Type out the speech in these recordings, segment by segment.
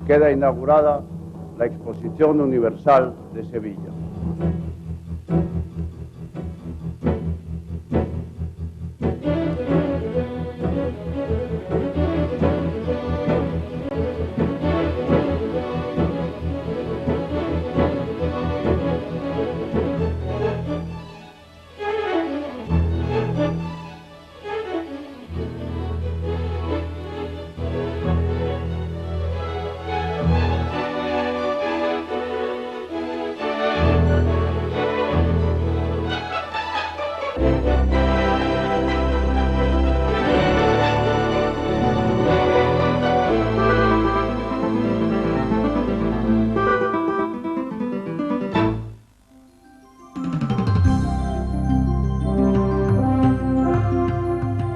queda inaugurada la Exposición Universal de Sevilla.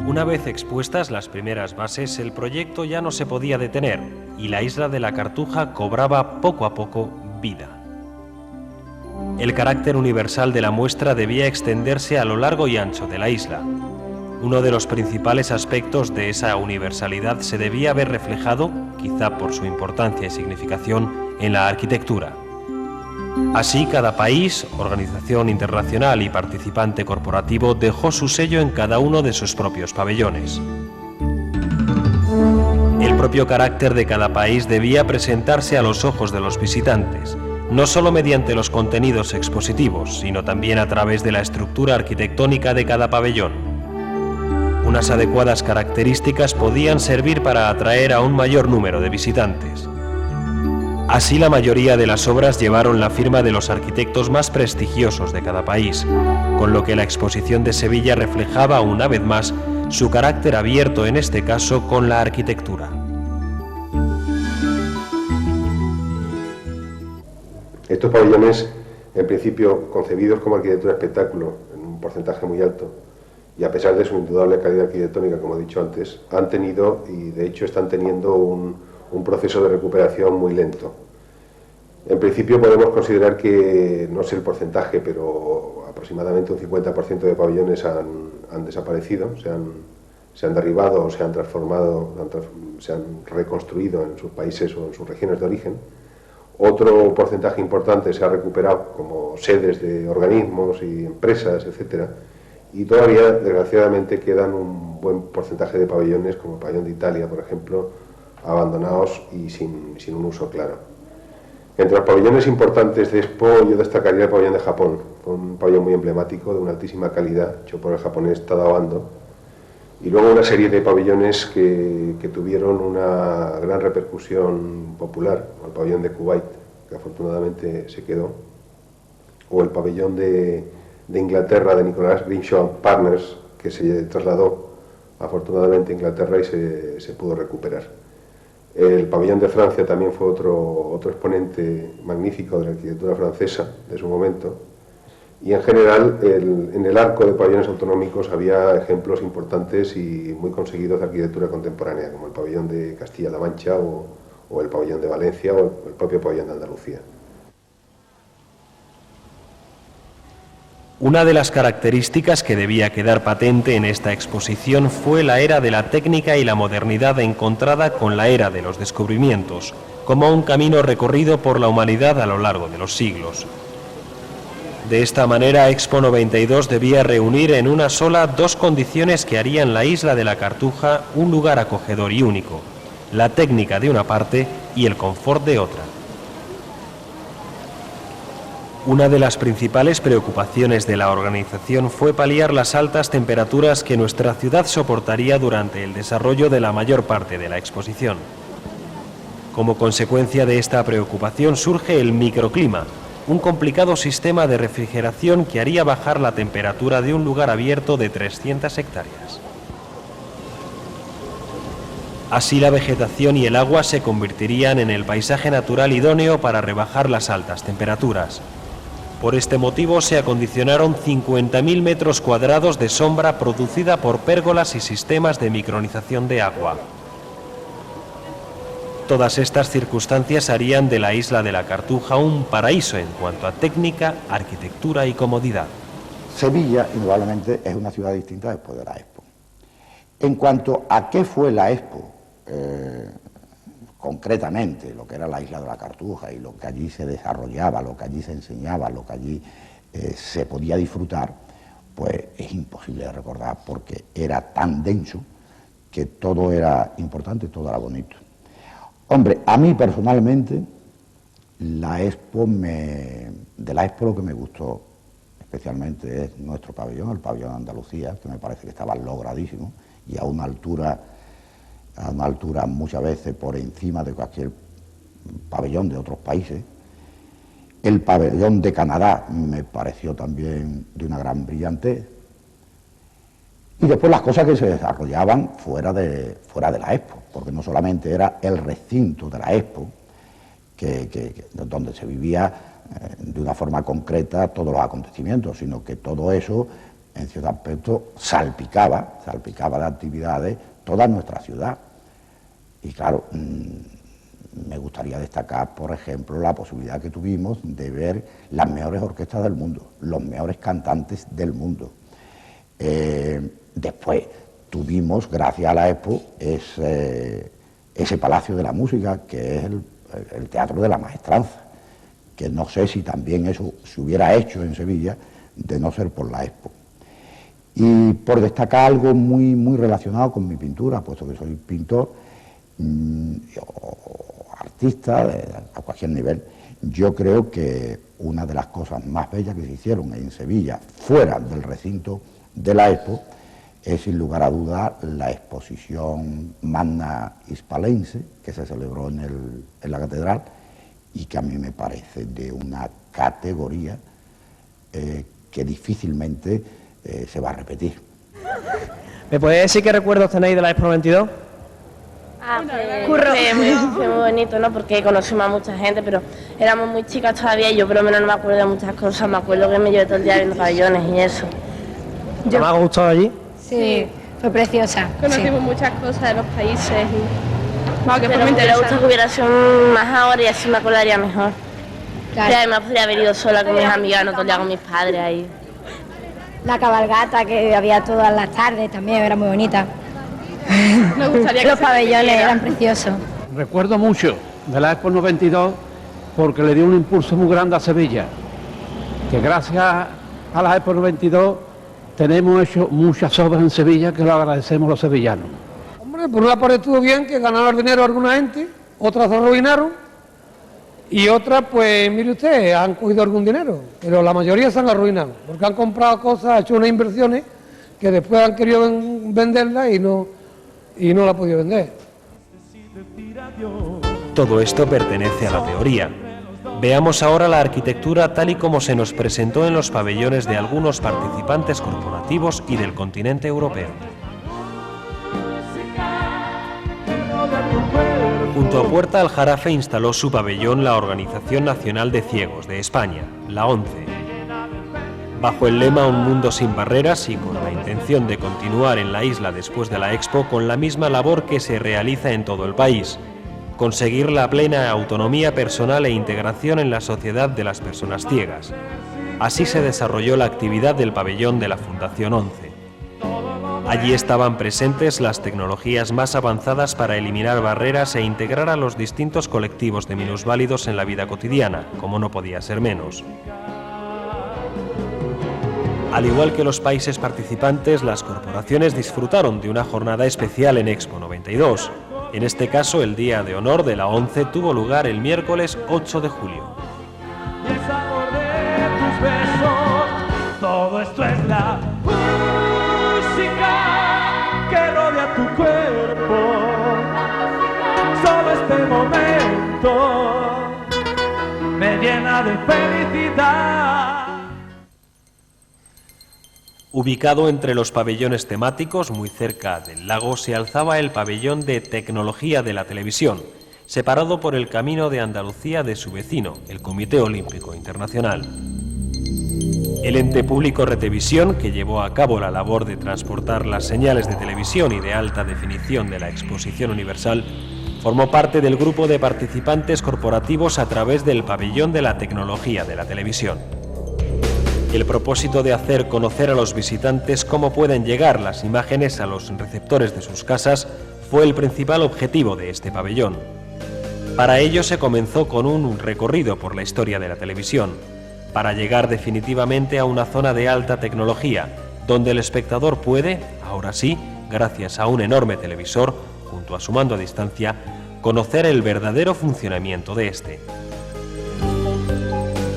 Una vez expuestas las primeras bases, el proyecto ya no se podía detener y la isla de la Cartuja cobraba poco a poco vida. El carácter universal de la muestra debía extenderse a lo largo y ancho de la isla. Uno de los principales aspectos de esa universalidad se debía ver reflejado, quizá por su importancia y significación, en la arquitectura. Así, cada país, organización internacional y participante corporativo dejó su sello en cada uno de sus propios pabellones. El propio carácter de cada país debía presentarse a los ojos de los visitantes, no solo mediante los contenidos expositivos, sino también a través de la estructura arquitectónica de cada pabellón. Unas adecuadas características podían servir para atraer a un mayor número de visitantes. Así, la mayoría de las obras llevaron la firma de los arquitectos más prestigiosos de cada país, con lo que la exposición de Sevilla reflejaba una vez más su carácter abierto, en este caso, con la arquitectura. Estos pabellones, en principio concebidos como arquitectura espectáculo, en un porcentaje muy alto, y a pesar de su indudable calidad arquitectónica, como he dicho antes, han tenido, y de hecho están teniendo, un proceso de recuperación muy lento. En principio podemos considerar que, no sé el porcentaje, pero aproximadamente un 50% de pabellones han desaparecido, se han derribado o se han transformado, se han reconstruido en sus países o en sus regiones de origen. Otro porcentaje importante se ha recuperado como sedes de organismos y empresas, etc. Y todavía, desgraciadamente, quedan un buen porcentaje de pabellones, como el pabellón de Italia, por ejemplo, abandonados y sin un uso claro. Entre los pabellones importantes de Expo yo destacaría el pabellón de Japón, un pabellón muy emblemático, de una altísima calidad, hecho por el japonés Tadao Ando, y luego una serie de pabellones que tuvieron una gran repercusión popular, como el pabellón de Kuwait, que afortunadamente se quedó, o el pabellón de Inglaterra de Nicholas Grimshaw Partners, que se trasladó afortunadamente a Inglaterra y se pudo recuperar. El pabellón de Francia también fue otro exponente magnífico de la arquitectura francesa de su momento, y en general en el arco de pabellones autonómicos había ejemplos importantes y muy conseguidos de arquitectura contemporánea, como el pabellón de Castilla-La Mancha o el pabellón de Valencia o el propio pabellón de Andalucía. Una de las características que debía quedar patente en esta exposición fue la era de la técnica y la modernidad encontrada con la era de los descubrimientos, como un camino recorrido por la humanidad a lo largo de los siglos. De esta manera, Expo 92 debía reunir en una sola dos condiciones que harían la isla de la Cartuja un lugar acogedor y único: la técnica de una parte y el confort de otra. Una de las principales preocupaciones de la organización fue paliar las altas temperaturas que nuestra ciudad soportaría durante el desarrollo de la mayor parte de la exposición. Como consecuencia de esta preocupación surge el microclima, un complicado sistema de refrigeración que haría bajar la temperatura de un lugar abierto de 300 hectáreas. Así, la vegetación y el agua se convertirían en el paisaje natural idóneo para rebajar las altas temperaturas. Por este motivo se acondicionaron 50.000 metros cuadrados de sombra producida por pérgolas y sistemas de micronización de agua. Todas estas circunstancias harían de la isla de la Cartuja un paraíso en cuanto a técnica, arquitectura y comodidad. Sevilla, indudablemente, es una ciudad distinta después de la Expo. En cuanto a qué fue la Expo, concretamente lo que era la isla de la Cartuja y lo que allí se desarrollaba, lo que allí se enseñaba, lo que allí se podía disfrutar, pues es imposible de recordar porque era tan denso que todo era importante, todo era bonito. Hombre, a mí personalmente, de la Expo lo que me gustó especialmente es nuestro pabellón, el pabellón de Andalucía, que me parece que estaba logradísimo y a una altura muchas veces por encima de cualquier pabellón de otros países. El pabellón de Canadá me pareció también de una gran brillantez. Y después las cosas que se desarrollaban fuera de la Expo, porque no solamente era el recinto de la Expo, donde se vivía de una forma concreta todos los acontecimientos, sino que todo eso, en cierto aspecto, salpicaba de actividades toda nuestra ciudad. Y claro, me gustaría destacar, por ejemplo, la posibilidad que tuvimos de ver las mejores orquestas del mundo, los mejores cantantes del mundo. Después tuvimos, gracias a la Expo, ese Palacio de la Música, que es el Teatro de la Maestranza, que no sé si también eso se hubiera hecho en Sevilla de no ser por la Expo. Y por destacar algo muy, muy relacionado con mi pintura, puesto que soy pintor o artista a cualquier nivel, yo creo que una de las cosas más bellas que se hicieron en Sevilla, fuera del recinto de la Expo, es sin lugar a dudas la exposición Magna Hispalense, que se celebró en la catedral, y que a mí me parece de una categoría que difícilmente se va a repetir. ¿Me podéis decir qué recuerdos tenéis de la Expo 92? Fue muy bonito, ¿no? Porque conocimos a mucha gente, pero éramos muy chicas todavía y yo por lo menos no me acuerdo de muchas cosas. Me acuerdo que me llevé todo el día viendo pabellones y eso. ¿Me ha gustado allí? Sí, fue preciosa. Conocimos muchas cosas de los países y... No, que pero me hubiera gustado que hubiera sido más ahora y así me acordaría mejor. Claro. Y además podría haber ido sola con mis amigas, no todo el día con mis padres ahí. La cabalgata que había todas las tardes también era muy bonita. Me gustaría que los se pabellones repitiera. eran preciosos. Recuerdo mucho de la Expo 92 porque le dio un impulso muy grande a Sevilla, que gracias a la Expo 92 tenemos hecho muchas obras en Sevilla que lo agradecemos los sevillanos. Hombre, por una parte estuvo bien que ganaron dinero alguna gente, otras se arruinaron y otras, pues mire usted, han cogido algún dinero, pero la mayoría se han arruinado porque han comprado cosas, han hecho unas inversiones que después han querido venderlas y no la han podido vender. Todo esto pertenece a la teoría. Veamos ahora la arquitectura tal y como se nos presentó en los pabellones de algunos participantes corporativos y del continente europeo. Junto a Puerta Aljarafe instaló su pabellón la Organización Nacional de Ciegos de España, la ONCE. Bajo el lema Un mundo sin barreras y con la intención de continuar en la isla después de la Expo con la misma labor que se realiza en todo el país, conseguir la plena autonomía personal e integración en la sociedad de las personas ciegas. Así se desarrolló la actividad del pabellón de la Fundación ONCE. Allí estaban presentes las tecnologías más avanzadas para eliminar barreras e integrar a los distintos colectivos de minusválidos en la vida cotidiana, como no podía ser menos. Al igual que los países participantes, las corporaciones disfrutaron de una jornada especial en Expo 92. En este caso, el día de honor de la ONCE tuvo lugar el miércoles 8 de julio. Y el sabor de tus besos, todo esto es la música que rodea tu cuerpo. Solo este momento me llena de felicidad. Ubicado entre los pabellones temáticos, muy cerca del lago, se alzaba el pabellón de tecnología de la televisión, separado por el Camino de Andalucía de su vecino, el Comité Olímpico Internacional. El ente público Retevisión, que llevó a cabo la labor de transportar las señales de televisión y de alta definición de la Exposición Universal, formó parte del grupo de participantes corporativos a través del pabellón de la tecnología de la televisión. El propósito de hacer conocer a los visitantes cómo pueden llegar las imágenes a los receptores de sus casas fue el principal objetivo de este pabellón. Para ello se comenzó con un recorrido por la historia de la televisión, para llegar definitivamente a una zona de alta tecnología, donde el espectador puede, ahora sí, gracias a un enorme televisor, junto a su mando a distancia, conocer el verdadero funcionamiento de este.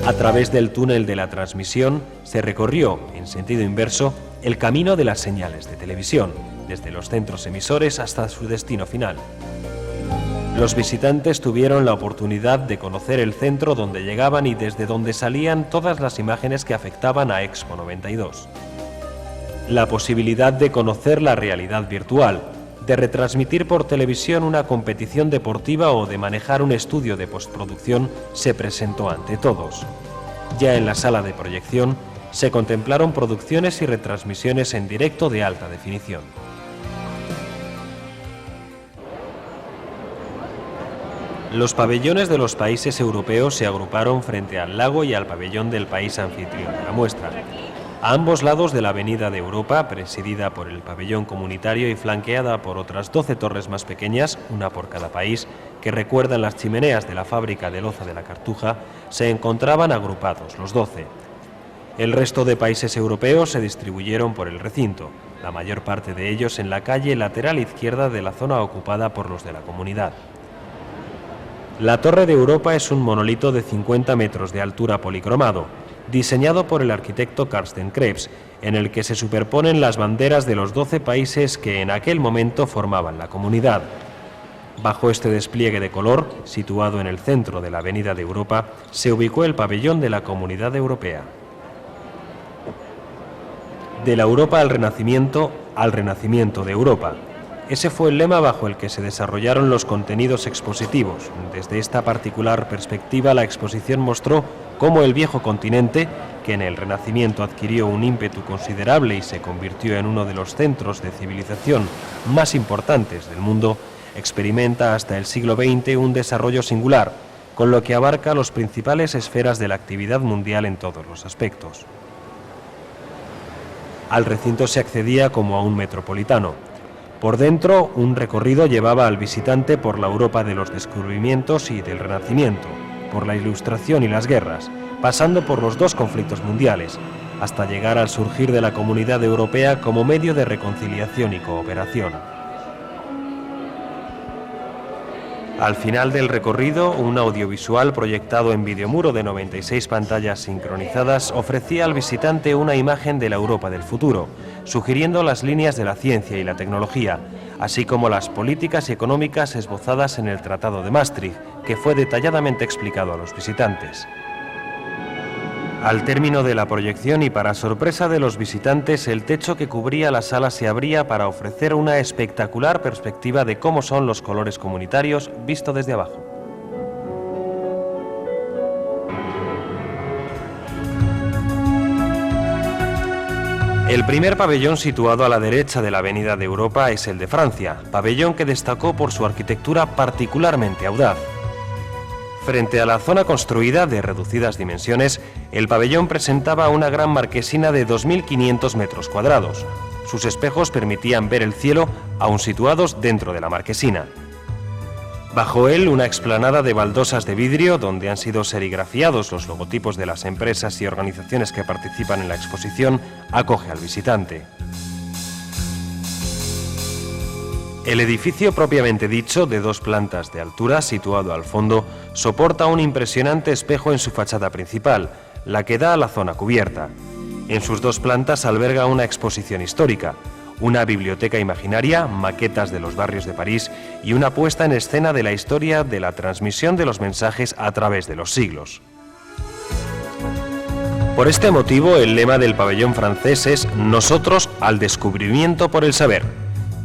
A través del túnel de la transmisión se recorrió, en sentido inverso, el camino de las señales de televisión, desde los centros emisores hasta su destino final. Los visitantes tuvieron la oportunidad de conocer el centro donde llegaban y desde donde salían todas las imágenes que afectaban a Expo 92. La posibilidad de conocer la realidad virtual, de retransmitir por televisión una competición deportiva o de manejar un estudio de postproducción se presentó ante todos. Ya en la sala de proyección se contemplaron producciones y retransmisiones en directo de alta definición. Los pabellones de los países europeos se agruparon frente al lago y al pabellón del país anfitrión de la muestra. A ambos lados de la Avenida de Europa, presidida por el pabellón comunitario y flanqueada por otras 12 torres más pequeñas, una por cada país, que recuerdan las chimeneas de la fábrica de loza de la Cartuja, se encontraban agrupados los 12. El resto de países europeos se distribuyeron por el recinto, la mayor parte de ellos en la calle lateral izquierda de la zona ocupada por los de la comunidad. La Torre de Europa es un monolito de 50 metros de altura policromado, diseñado por el arquitecto Carsten Krebs, en el que se superponen las banderas de los 12 países que en aquel momento formaban la comunidad. Bajo este despliegue de color, situado en el centro de la Avenida de Europa, se ubicó el pabellón de la Comunidad Europea. De la Europa al Renacimiento de Europa. Ese fue el lema bajo el que se desarrollaron los contenidos expositivos. Desde esta particular perspectiva, la exposición mostró cómo el viejo continente, que en el Renacimiento adquirió un ímpetu considerable y se convirtió en uno de los centros de civilización más importantes del mundo, experimenta hasta el siglo XX un desarrollo singular, con lo que abarca las principales esferas de la actividad mundial en todos los aspectos. Al recinto se accedía como a un metropolitano. Por dentro, un recorrido llevaba al visitante por la Europa de los descubrimientos y del Renacimiento, por la Ilustración y las guerras, pasando por los dos conflictos mundiales, hasta llegar al surgir de la Comunidad Europea como medio de reconciliación y cooperación. Al final del recorrido, un audiovisual proyectado en videomuro de 96 pantallas sincronizadas ofrecía al visitante una imagen de la Europa del futuro, sugiriendo las líneas de la ciencia y la tecnología, así como las políticas económicas esbozadas en el Tratado de Maastricht, que fue detalladamente explicado a los visitantes. Al término de la proyección y para sorpresa de los visitantes, el techo que cubría la sala se abría para ofrecer una espectacular perspectiva de cómo son los colores comunitarios visto desde abajo. El primer pabellón situado a la derecha de la Avenida de Europa es el de Francia, pabellón que destacó por su arquitectura particularmente audaz. Frente a la zona construida de reducidas dimensiones, el pabellón presentaba una gran marquesina de 2.500 metros cuadrados. Sus espejos permitían ver el cielo, aún situados dentro de la marquesina. Bajo él, una explanada de baldosas de vidrio donde han sido serigrafiados los logotipos de las empresas y organizaciones que participan en la exposición, acoge al visitante. El edificio propiamente dicho, de 2 plantas de altura, situado al fondo, soporta un impresionante espejo en su fachada principal, la que da a la zona cubierta. En sus 2 plantas alberga una exposición histórica, una biblioteca imaginaria, maquetas de los barrios de París y una puesta en escena de la historia de la transmisión de los mensajes a través de los siglos. Por este motivo, el lema del pabellón francés es «Nosotros al descubrimiento por el saber».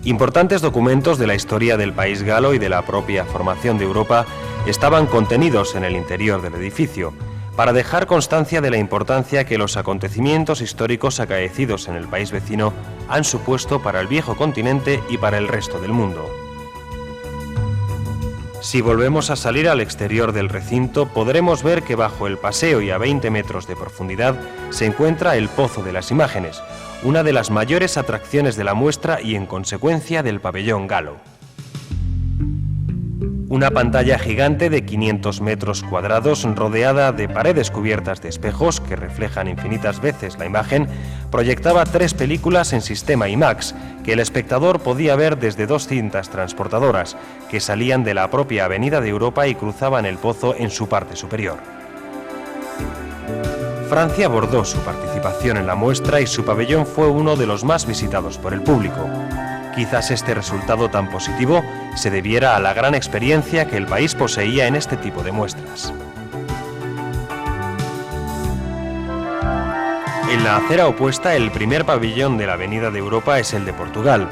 Importantes documentos de la historia del país galo y de la propia formación de Europa estaban contenidos en el interior del edificio, para dejar constancia de la importancia que los acontecimientos históricos acaecidos en el país vecino han supuesto para el viejo continente y para el resto del mundo. Si volvemos a salir al exterior del recinto, podremos ver que bajo el paseo y a 20 metros de profundidad se encuentra el Pozo de las Imágenes, una de las mayores atracciones de la muestra y en consecuencia del pabellón galo. Una pantalla gigante de 500 metros cuadrados rodeada de paredes cubiertas de espejos que reflejan infinitas veces la imagen, proyectaba 3 películas en sistema IMAX que el espectador podía ver desde 2 cintas transportadoras que salían de la propia Avenida de Europa y cruzaban el pozo en su parte superior. Francia abordó su participación en la muestra y su pabellón fue uno de los más visitados por el público. Quizás este resultado tan positivo se debiera a la gran experiencia que el país poseía en este tipo de muestras. En la acera opuesta, el primer pabellón de la Avenida de Europa es el de Portugal,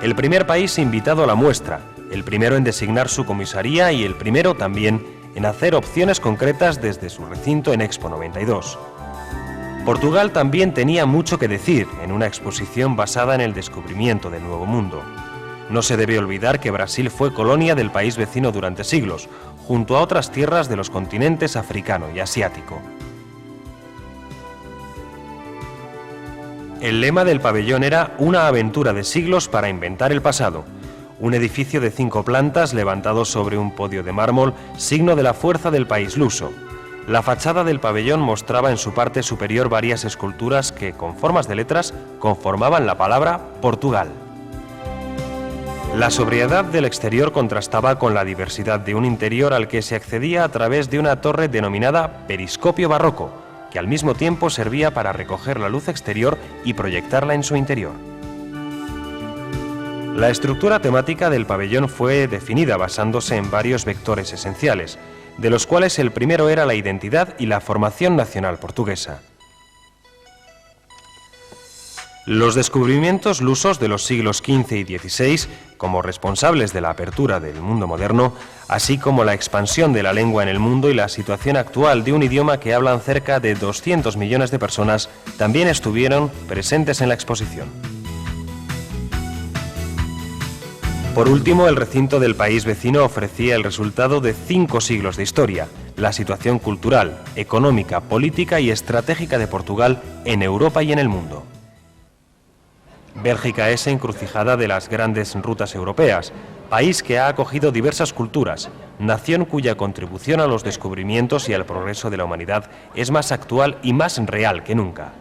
el primer país invitado a la muestra, el primero en designar su comisaría y el primero también en hacer opciones concretas desde su recinto en Expo 92. Portugal también tenía mucho que decir en una exposición basada en el descubrimiento del Nuevo Mundo. No se debe olvidar que Brasil fue colonia del país vecino durante siglos, junto a otras tierras de los continentes africano y asiático. El lema del pabellón era «Una aventura de siglos para inventar el pasado», un edificio de 5 plantas levantado sobre un podio de mármol, signo de la fuerza del país luso. La fachada del pabellón mostraba en su parte superior varias esculturas que, con formas de letras, conformaban la palabra Portugal. La sobriedad del exterior contrastaba con la diversidad de un interior al que se accedía a través de una torre denominada periscopio barroco, que al mismo tiempo servía para recoger la luz exterior y proyectarla en su interior. La estructura temática del pabellón fue definida basándose en varios vectores esenciales, de los cuales el primero era la identidad y la formación nacional portuguesa. Los descubrimientos lusos de los siglos XV y XVI, como responsables de la apertura del mundo moderno, así como la expansión de la lengua en el mundo y la situación actual de un idioma que hablan cerca de 200 millones de personas, también estuvieron presentes en la exposición. Por último, el recinto del país vecino ofrecía el resultado de 5 siglos de historia, la situación cultural, económica, política y estratégica de Portugal en Europa y en el mundo. Bélgica es encrucijada de las grandes rutas europeas, país que ha acogido diversas culturas, nación cuya contribución a los descubrimientos y al progreso de la humanidad es más actual y más real que nunca.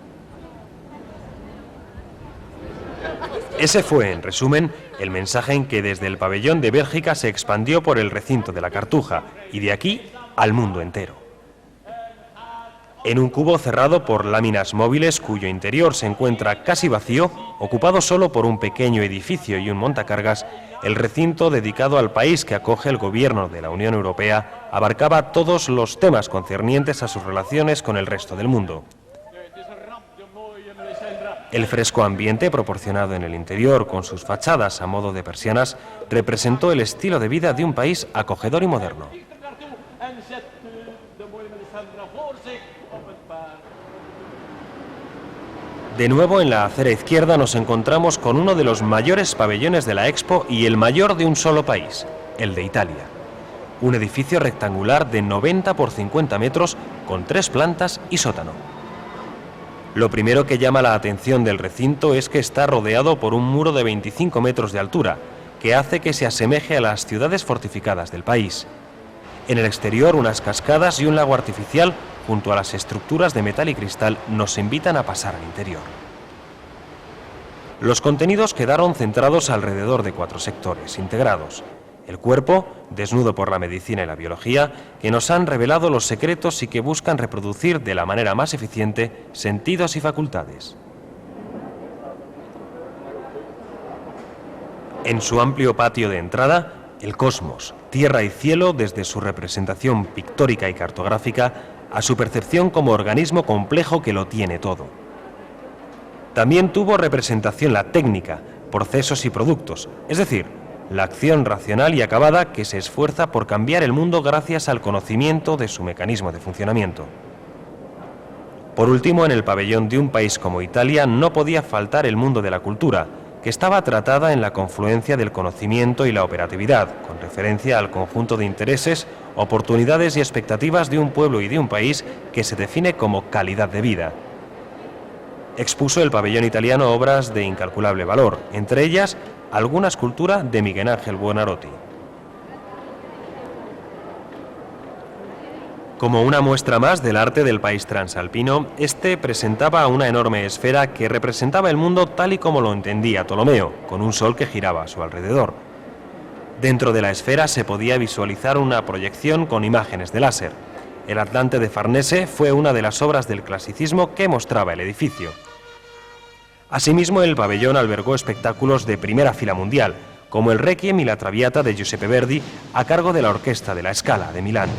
Ese fue, en resumen, el mensaje en que desde el pabellón de Bélgica se expandió por el recinto de la Cartuja y de aquí al mundo entero. En un cubo cerrado por láminas móviles cuyo interior se encuentra casi vacío, ocupado solo por un pequeño edificio y un montacargas, el recinto dedicado al país que acoge el gobierno de la Unión Europea abarcaba todos los temas concernientes a sus relaciones con el resto del mundo. El fresco ambiente proporcionado en el interior, con sus fachadas a modo de persianas, representó el estilo de vida de un país acogedor y moderno. De nuevo, en la acera izquierda nos encontramos con uno de los mayores pabellones de la Expo y el mayor de un solo país, el de Italia. Un edificio rectangular de 90 por 50 metros, con 3 plantas y sótano. Lo primero que llama la atención del recinto es que está rodeado por un muro de 25 metros de altura, que hace que se asemeje a las ciudades fortificadas del país. En el exterior, unas cascadas y un lago artificial, junto a las estructuras de metal y cristal, nos invitan a pasar al interior. Los contenidos quedaron centrados alrededor de 4 sectores integrados. El cuerpo, desnudo por la medicina y la biología, que nos han revelado los secretos y que buscan reproducir de la manera más eficiente sentidos y facultades. En su amplio patio de entrada, el cosmos, tierra y cielo desde su representación pictórica y cartográfica a su percepción como organismo complejo que lo tiene todo. También tuvo representación la técnica, procesos y productos, es decir, la acción racional y acabada que se esfuerza por cambiar el mundo gracias al conocimiento de su mecanismo de funcionamiento. Por último, en el pabellón de un país como Italia no podía faltar el mundo de la cultura, que estaba tratada en la confluencia del conocimiento y la operatividad, con referencia al conjunto de intereses, oportunidades y expectativas de un pueblo y de un país que se define como calidad de vida. Expuso el pabellón italiano obras de incalculable valor, entre ellas alguna escultura de Miguel Ángel Buonarroti. Como una muestra más del arte del país transalpino, este presentaba una enorme esfera que representaba el mundo tal y como lo entendía Ptolomeo, con un sol que giraba a su alrededor. Dentro de la esfera se podía visualizar una proyección con imágenes de láser. El Atlante de Farnese fue una de las obras del clasicismo que mostraba el edificio. Asimismo, el pabellón albergó espectáculos de primera fila mundial, como el Requiem y la Traviata de Giuseppe Verdi, a cargo de la Orquesta de la Scala de Milán.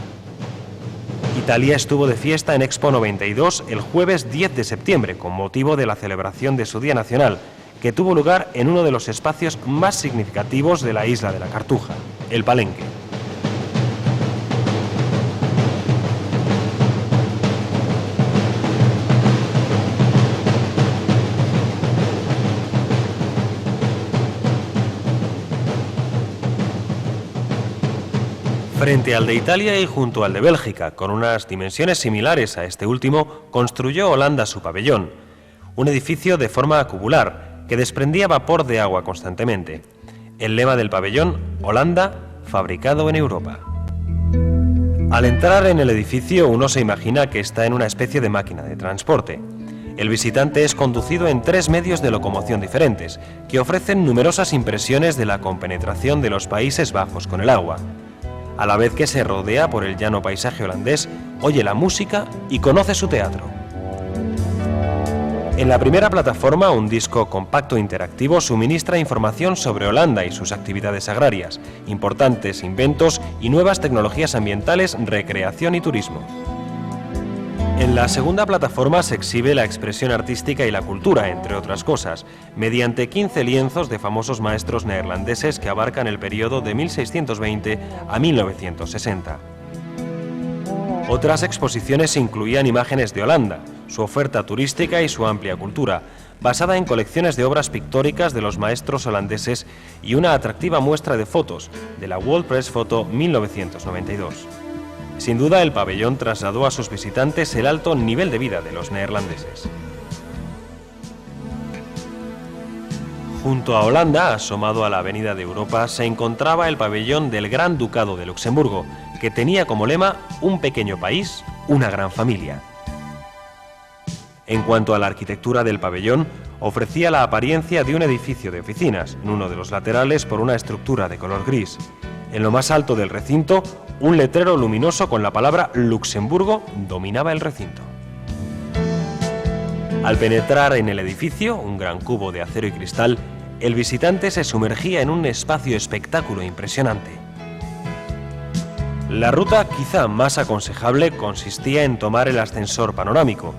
Italia estuvo de fiesta en Expo 92 el jueves 10 de septiembre, con motivo de la celebración de su Día Nacional, que tuvo lugar en uno de los espacios más significativos de la isla de la Cartuja, el Palenque. Frente al de Italia y junto al de Bélgica, con unas dimensiones similares a este último, construyó Holanda su pabellón, un edificio de forma cubular que desprendía vapor de agua constantemente. El lema del pabellón, Holanda, fabricado en Europa. Al entrar en el edificio uno se imagina que está en una especie de máquina de transporte. El visitante es conducido en 3 medios de locomoción diferentes, que ofrecen numerosas impresiones de la compenetración de los Países Bajos con el agua. A la vez que se rodea por el llano paisaje holandés, oye la música y conoce su teatro. En la primera plataforma, un disco compacto interactivo suministra información sobre Holanda y sus actividades agrarias, importantes inventos y nuevas tecnologías ambientales, recreación y turismo. En la segunda plataforma se exhibe la expresión artística y la cultura, entre otras cosas, mediante 15 lienzos de famosos maestros neerlandeses que abarcan el periodo de 1620 a 1960. Otras exposiciones incluían imágenes de Holanda, su oferta turística y su amplia cultura, basada en colecciones de obras pictóricas de los maestros holandeses y una atractiva muestra de fotos de la World Press Photo 1992. Sin duda, el pabellón trasladó a sus visitantes el alto nivel de vida de los neerlandeses. Junto a Holanda, asomado a la Avenida de Europa, se encontraba el pabellón del Gran Ducado de Luxemburgo, que tenía como lema un pequeño país, una gran familia. En cuanto a la arquitectura del pabellón, ofrecía la apariencia de un edificio de oficinas, en uno de los laterales por una estructura de color gris. En lo más alto del recinto, un letrero luminoso con la palabra Luxemburgo dominaba el recinto. Al penetrar en el edificio, un gran cubo de acero y cristal, el visitante se sumergía en un espacio espectáculo impresionante. La ruta quizá más aconsejable consistía en tomar el ascensor panorámico,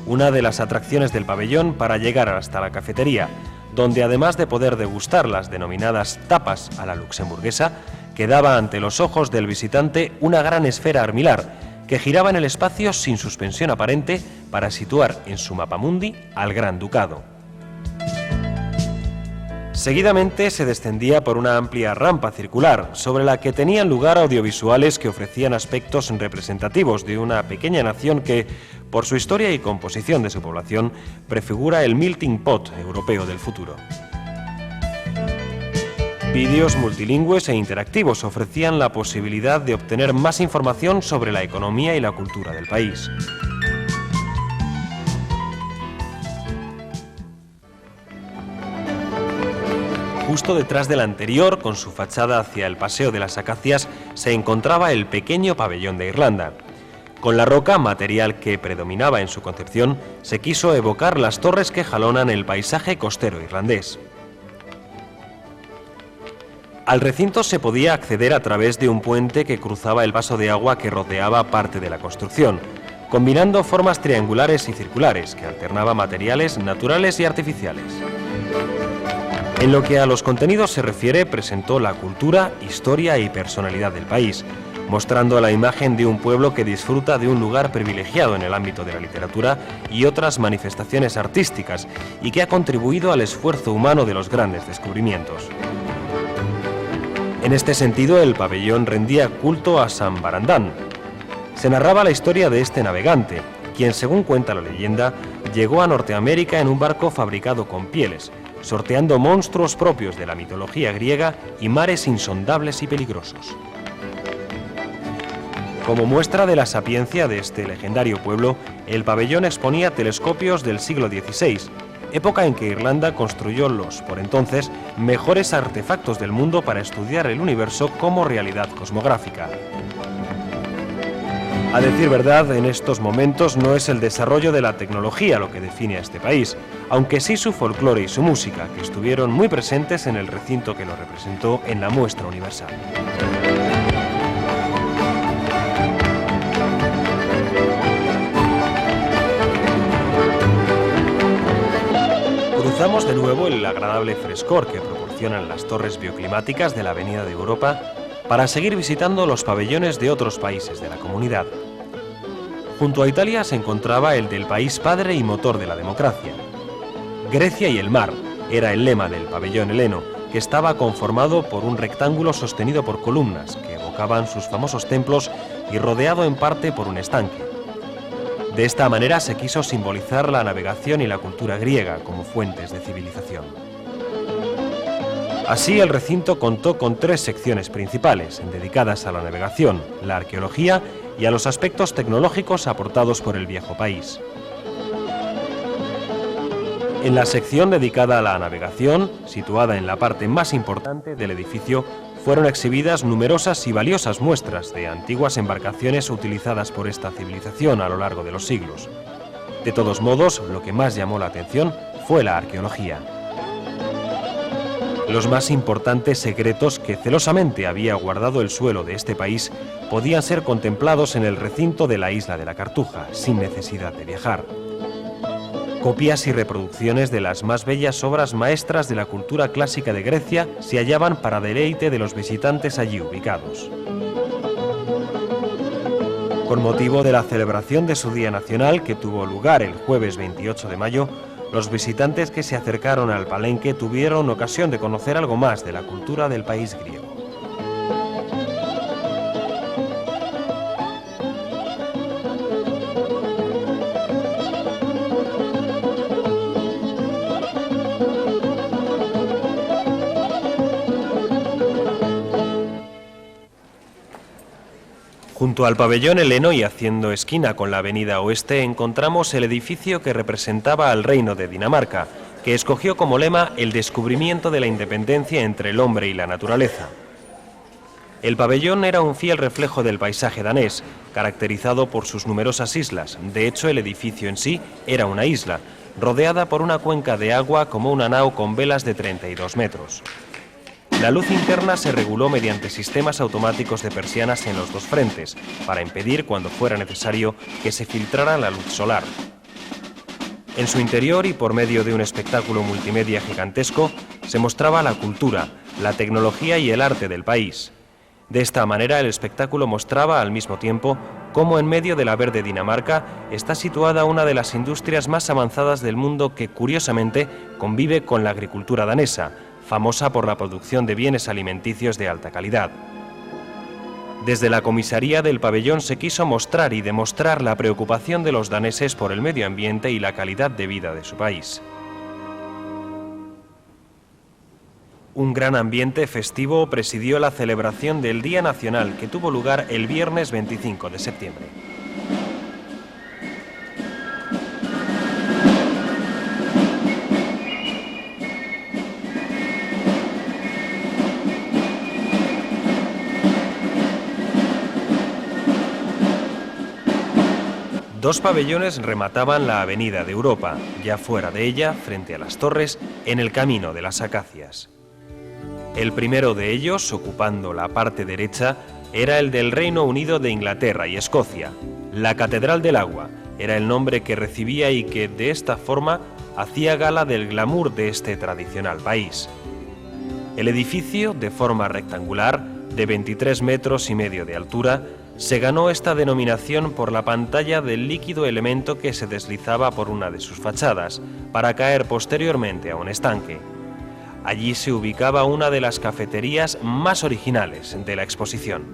una de las atracciones del pabellón para llegar hasta la cafetería, donde además de poder degustar las denominadas tapas a la luxemburguesa, quedaba ante los ojos del visitante una gran esfera armilar que giraba en el espacio sin suspensión aparente para situar en su mapamundi al Gran Ducado. Seguidamente se descendía por una amplia rampa circular, sobre la que tenían lugar audiovisuales que ofrecían aspectos representativos de una pequeña nación que, por su historia y composición de su población, prefigura el melting pot europeo del futuro. Vídeos multilingües e interactivos ofrecían la posibilidad de obtener más información sobre la economía y la cultura del país. Justo detrás del anterior, con su fachada hacia el Paseo de las Acacias, se encontraba el pequeño pabellón de Irlanda. Con la roca, material que predominaba en su concepción, se quiso evocar las torres que jalonan el paisaje costero irlandés. Al recinto se podía acceder a través de un puente que cruzaba el vaso de agua que rodeaba parte de la construcción, combinando formas triangulares y circulares que alternaba materiales naturales y artificiales. En lo que a los contenidos se refiere, presentó la cultura, historia y personalidad del país, mostrando la imagen de un pueblo que disfruta de un lugar privilegiado en el ámbito de la literatura y otras manifestaciones artísticas y que ha contribuido al esfuerzo humano de los grandes descubrimientos. En este sentido, el pabellón rendía culto a San Barandán. Se narraba la historia de este navegante, quien, según cuenta la leyenda, llegó a Norteamérica en un barco fabricado con pieles, sorteando monstruos propios de la mitología griega y mares insondables y peligrosos. Como muestra de la sapiencia de este legendario pueblo, el pabellón exponía telescopios del siglo XVI, época en que Irlanda construyó los, por entonces, mejores artefactos del mundo para estudiar el universo como realidad cosmográfica. A decir verdad, en estos momentos no es el desarrollo de la tecnología lo que define a este país, aunque sí su folclore y su música, que estuvieron muy presentes en el recinto que lo representó en la muestra universal. Cruzamos de nuevo el agradable frescor que proporcionan las torres bioclimáticas de la Avenida de Europa para seguir visitando los pabellones de otros países de la comunidad. Junto a Italia se encontraba el del país padre y motor de la democracia. Grecia y el mar era el lema del pabellón heleno, que estaba conformado por un rectángulo sostenido por columnas que evocaban sus famosos templos y rodeado en parte por un estanque. De esta manera se quiso simbolizar la navegación y la cultura griega como fuentes de civilización. Así, el recinto contó con 3 secciones principales, dedicadas a la navegación, la arqueología y a los aspectos tecnológicos aportados por el viejo país. En la sección dedicada a la navegación, situada en la parte más importante del edificio, fueron exhibidas numerosas y valiosas muestras de antiguas embarcaciones utilizadas por esta civilización a lo largo de los siglos. De todos modos, lo que más llamó la atención fue la arqueología. Los más importantes secretos que celosamente había guardado el suelo de este país podían ser contemplados en el recinto de la isla de la Cartuja, sin necesidad de viajar. Copias y reproducciones de las más bellas obras maestras de la cultura clásica de Grecia se hallaban para deleite de los visitantes allí ubicados. Con motivo de la celebración de su Día Nacional, que tuvo lugar el jueves 28 de mayo, los visitantes que se acercaron al palenque tuvieron ocasión de conocer algo más de la cultura del país griego. Junto al pabellón heleno y haciendo esquina con la avenida Oeste encontramos el edificio que representaba al Reino de Dinamarca, que escogió como lema el descubrimiento de la independencia entre el hombre y la naturaleza. El pabellón era un fiel reflejo del paisaje danés, caracterizado por sus numerosas islas. De hecho, el edificio en sí era una isla, rodeada por una cuenca de agua como una nao con velas de 32 metros. La luz interna se reguló mediante sistemas automáticos de persianas en los 2 frentes, para impedir, cuando fuera necesario, que se filtrara la luz solar. En su interior y por medio de un espectáculo multimedia gigantesco, se mostraba la cultura, la tecnología y el arte del país. De esta manera, el espectáculo mostraba al mismo tiempo cómo en medio de la verde Dinamarca está situada una de las industrias más avanzadas del mundo que, curiosamente, convive con la agricultura danesa, famosa por la producción de bienes alimenticios de alta calidad. Desde la comisaría del pabellón se quiso mostrar y demostrar la preocupación de los daneses por el medio ambiente y la calidad de vida de su país. Un gran ambiente festivo presidió la celebración del Día Nacional que tuvo lugar el viernes 25 de septiembre. Dos pabellones remataban la Avenida de Europa, ya fuera de ella, frente a las torres, en el camino de las Acacias. El primero de ellos, ocupando la parte derecha, era el del Reino Unido de Inglaterra y Escocia. La Catedral del Agua era el nombre que recibía y que, de esta forma, hacía gala del glamour de este tradicional país. El edificio, de forma rectangular, de 23 metros y medio de altura, se ganó esta denominación por la pantalla del líquido elemento que se deslizaba por una de sus fachadas, para caer posteriormente a un estanque. Allí se ubicaba una de las cafeterías más originales de la exposición.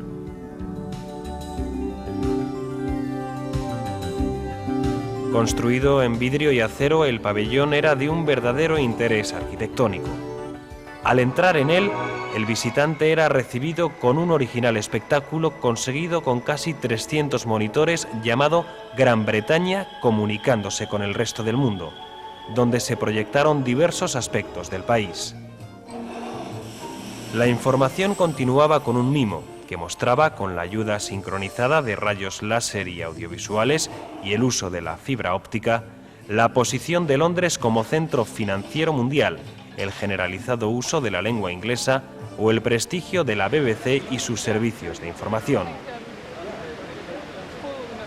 Construido en vidrio y acero, el pabellón era de un verdadero interés arquitectónico. Al entrar en él, el visitante era recibido con un original espectáculo conseguido con casi 300 monitores llamado Gran Bretaña comunicándose con el resto del mundo, donde se proyectaron diversos aspectos del país. La información continuaba con un mimo que mostraba, con la ayuda sincronizada de rayos láser y audiovisuales y el uso de la fibra óptica, la posición de Londres como centro financiero mundial, el generalizado uso de la lengua inglesa o el prestigio de la BBC y sus servicios de información.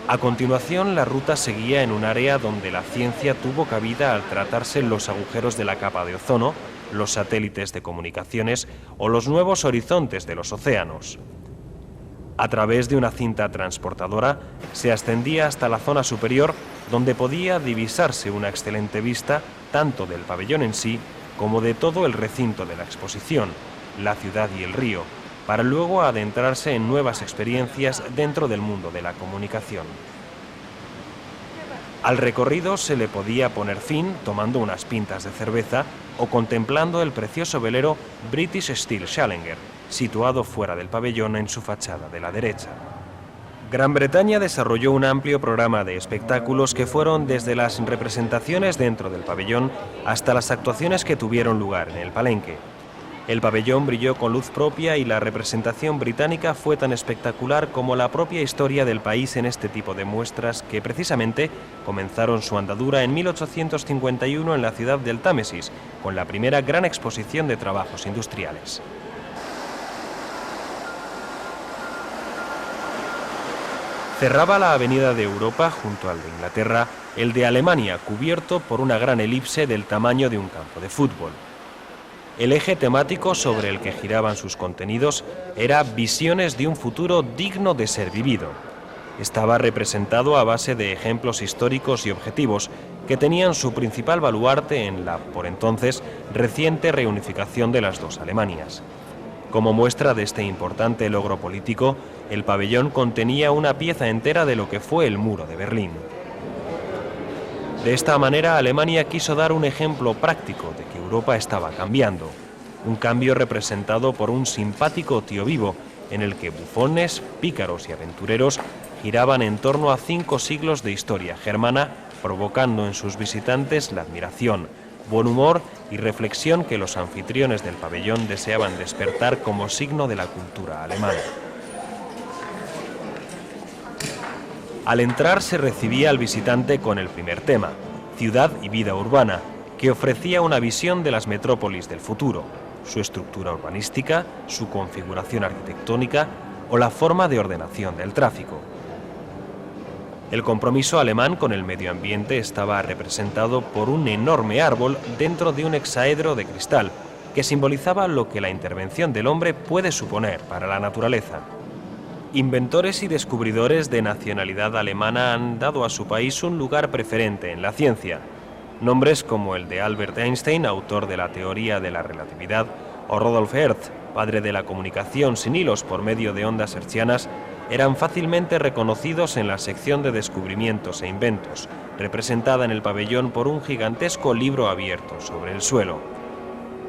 A continuación, la ruta seguía en un área donde la ciencia tuvo cabida al tratarse los agujeros de la capa de ozono, los satélites de comunicaciones o los nuevos horizontes de los océanos. A través de una cinta transportadora se ascendía hasta la zona superior, donde podía divisarse una excelente vista tanto del pabellón en sí como de todo el recinto de la exposición, la ciudad y el río, para luego adentrarse en nuevas experiencias dentro del mundo de la comunicación. Al recorrido se le podía poner fin tomando unas pintas de cerveza o contemplando el precioso velero British Steel Challenger, situado fuera del pabellón en su fachada de la derecha. Gran Bretaña desarrolló un amplio programa de espectáculos que fueron desde las representaciones dentro del pabellón hasta las actuaciones que tuvieron lugar en el palenque. El pabellón brilló con luz propia y la representación británica fue tan espectacular como la propia historia del país en este tipo de muestras que precisamente comenzaron su andadura en 1851 en la ciudad del Támesis, con la primera gran exposición de trabajos industriales. Cerraba la avenida de Europa junto al de Inglaterra, el de Alemania, cubierto por una gran elipse del tamaño de un campo de fútbol. El eje temático sobre el que giraban sus contenidos era visiones de un futuro digno de ser vivido. Estaba representado a base de ejemplos históricos y objetivos que tenían su principal baluarte en la, por entonces, reciente reunificación de las dos Alemanias. Como muestra de este importante logro político, el pabellón contenía una pieza entera de lo que fue el muro de Berlín. De esta manera, Alemania quiso dar un ejemplo práctico de que Europa estaba cambiando, un cambio representado por un simpático tío vivo, en el que bufones, pícaros y aventureros giraban en torno a 5 siglos de historia germana, provocando en sus visitantes la admiración, buen humor y reflexión que los anfitriones del pabellón deseaban despertar como signo de la cultura alemana. Al entrar se recibía al visitante con el primer tema, Ciudad y vida urbana, que ofrecía una visión de las metrópolis del futuro, su estructura urbanística, su configuración arquitectónica o la forma de ordenación del tráfico. El compromiso alemán con el medio ambiente estaba representado por un enorme árbol dentro de un hexaedro de cristal, que simbolizaba lo que la intervención del hombre puede suponer para la naturaleza. Inventores y descubridores de nacionalidad alemana han dado a su país un lugar preferente en la ciencia. Nombres como el de Albert Einstein, autor de la teoría de la relatividad, o Rudolf Hertz, padre de la comunicación sin hilos por medio de ondas hertzianas, eran fácilmente reconocidos en la sección de descubrimientos e inventos, representada en el pabellón por un gigantesco libro abierto sobre el suelo.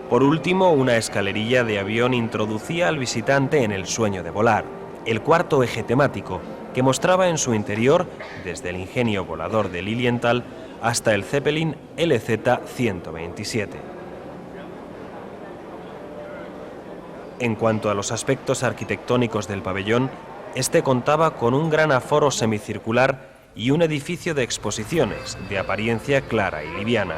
Por último, una escalerilla de avión introducía al visitante en el sueño de volar, el cuarto eje temático, que mostraba en su interior, desde el ingenio volador de Lilienthal hasta el Zeppelin LZ-127. En cuanto a los aspectos arquitectónicos del pabellón, este contaba con un gran aforo semicircular y un edificio de exposiciones de apariencia clara y liviana.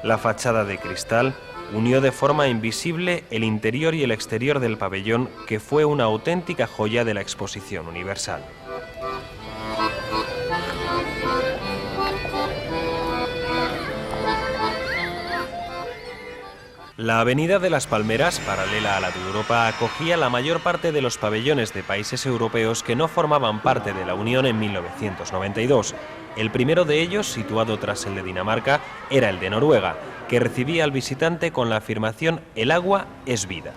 La fachada de cristal unió de forma invisible el interior y el exterior del pabellón, que fue una auténtica joya de la exposición universal. La Avenida de las Palmeras, paralela a la de Europa, acogía la mayor parte de los pabellones de países europeos que no formaban parte de la Unión en 1992. El primero de ellos, situado tras el de Dinamarca, era el de Noruega, que recibía al visitante con la afirmación «El agua es vida».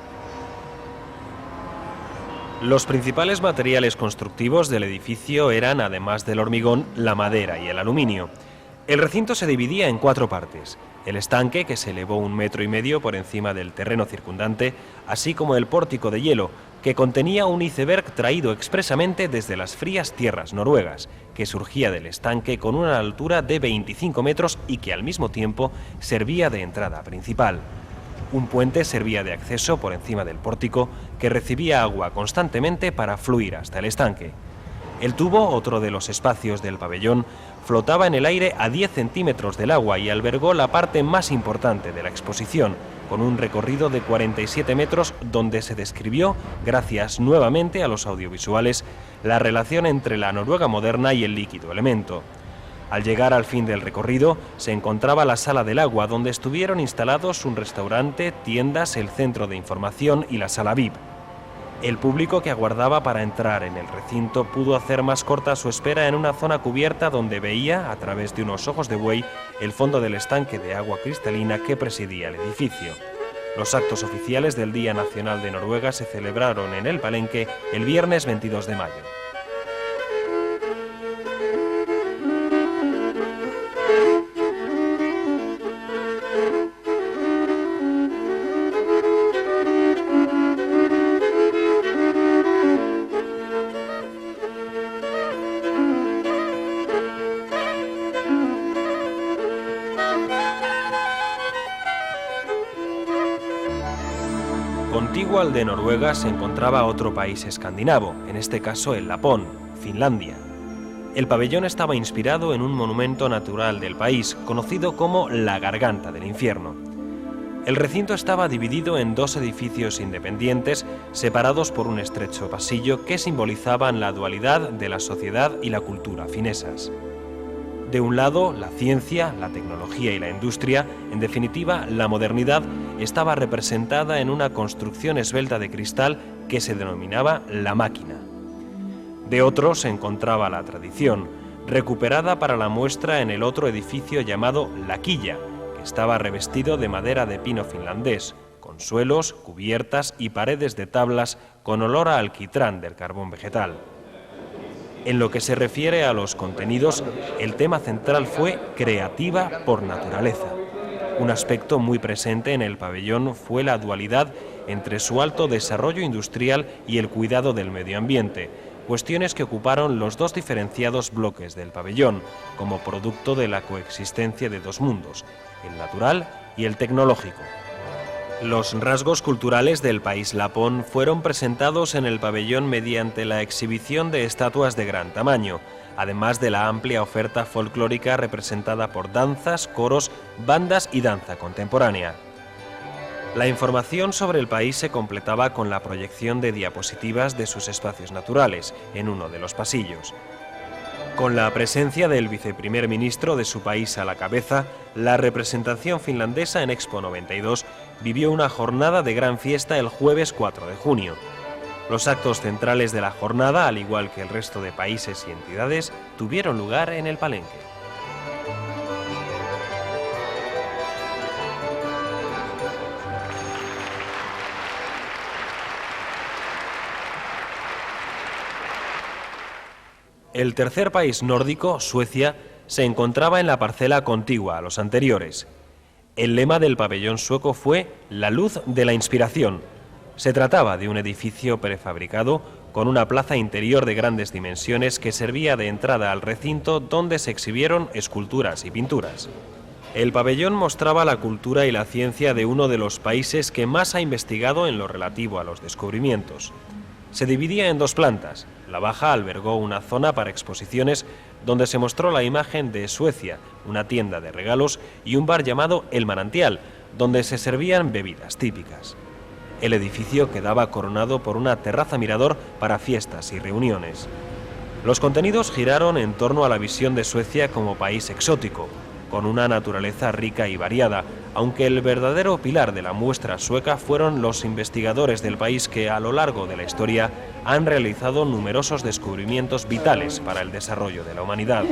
Los principales materiales constructivos del edificio eran, además del hormigón, la madera y el aluminio. El recinto se dividía en 4 partes. El estanque, que se elevó 1,5 metros por encima del terreno circundante, así como el pórtico de hielo, que contenía un iceberg traído expresamente desde las frías tierras noruegas, que surgía del estanque con una altura de 25 metros y que al mismo tiempo servía de entrada principal. Un puente servía de acceso por encima del pórtico, que recibía agua constantemente para fluir hasta el estanque. El tubo, otro de los espacios del pabellón, flotaba en el aire a 10 centímetros del agua y albergó la parte más importante de la exposición, con un recorrido de 47 metros donde se describió, gracias nuevamente a los audiovisuales, la relación entre la Noruega moderna y el líquido elemento. Al llegar al fin del recorrido, se encontraba la Sala del Agua, donde estuvieron instalados un restaurante, tiendas, el centro de información y la sala VIP. El público que aguardaba para entrar en el recinto pudo hacer más corta su espera en una zona cubierta donde veía, a través de unos ojos de buey, el fondo del estanque de agua cristalina que presidía el edificio. Los actos oficiales del Día Nacional de Noruega se celebraron en el Palenque el viernes 22 de mayo. Contiguo al de Noruega se encontraba otro país escandinavo, en este caso el Lapón, Finlandia. El pabellón estaba inspirado en un monumento natural del país, conocido como la Garganta del Infierno. El recinto estaba dividido en 2 edificios independientes, separados por un estrecho pasillo que simbolizaban la dualidad de la sociedad y la cultura finesas. De un lado, la ciencia, la tecnología y la industria, en definitiva, la modernidad, estaba representada en una construcción esbelta de cristal que se denominaba la máquina. De otro se encontraba la tradición, recuperada para la muestra en el otro edificio llamado La Quilla, que estaba revestido de madera de pino finlandés, con suelos, cubiertas y paredes de tablas con olor a alquitrán del carbón vegetal. En lo que se refiere a los contenidos, el tema central fue creativa por naturaleza. Un aspecto muy presente en el pabellón fue la dualidad entre su alto desarrollo industrial y el cuidado del medio ambiente, cuestiones que ocuparon los 2 diferenciados bloques del pabellón, como producto de la coexistencia de 2 mundos, el natural y el tecnológico. Los rasgos culturales del país lapón fueron presentados en el pabellón mediante la exhibición de estatuas de gran tamaño, además de la amplia oferta folclórica representada por danzas, coros, bandas y danza contemporánea. La información sobre el país se completaba con la proyección de diapositivas de sus espacios naturales en uno de los pasillos. Con la presencia del viceprimer ministro de su país a la cabeza, la representación finlandesa en Expo 92 vivió una jornada de gran fiesta el jueves 4 de junio. Los actos centrales de la jornada, al igual que el resto de países y entidades, tuvieron lugar en el Palenque. El tercer país nórdico, Suecia, se encontraba en la parcela contigua a los anteriores. El lema del pabellón sueco fue «La luz de la inspiración». Se trataba de un edificio prefabricado con una plaza interior de grandes dimensiones que servía de entrada al recinto donde se exhibieron esculturas y pinturas. El pabellón mostraba la cultura y la ciencia de uno de los países que más ha investigado en lo relativo a los descubrimientos. Se dividía en 2 plantas. La baja albergó una zona para exposiciones donde se mostró la imagen de Suecia, una tienda de regalos y un bar llamado El Manantial, donde se servían bebidas típicas. El edificio quedaba coronado por una terraza mirador para fiestas y reuniones. Los contenidos giraron en torno a la visión de Suecia como país exótico, con una naturaleza rica y variada, aunque el verdadero pilar de la muestra sueca fueron los investigadores del país que a lo largo de la historia han realizado numerosos descubrimientos vitales para el desarrollo de la humanidad.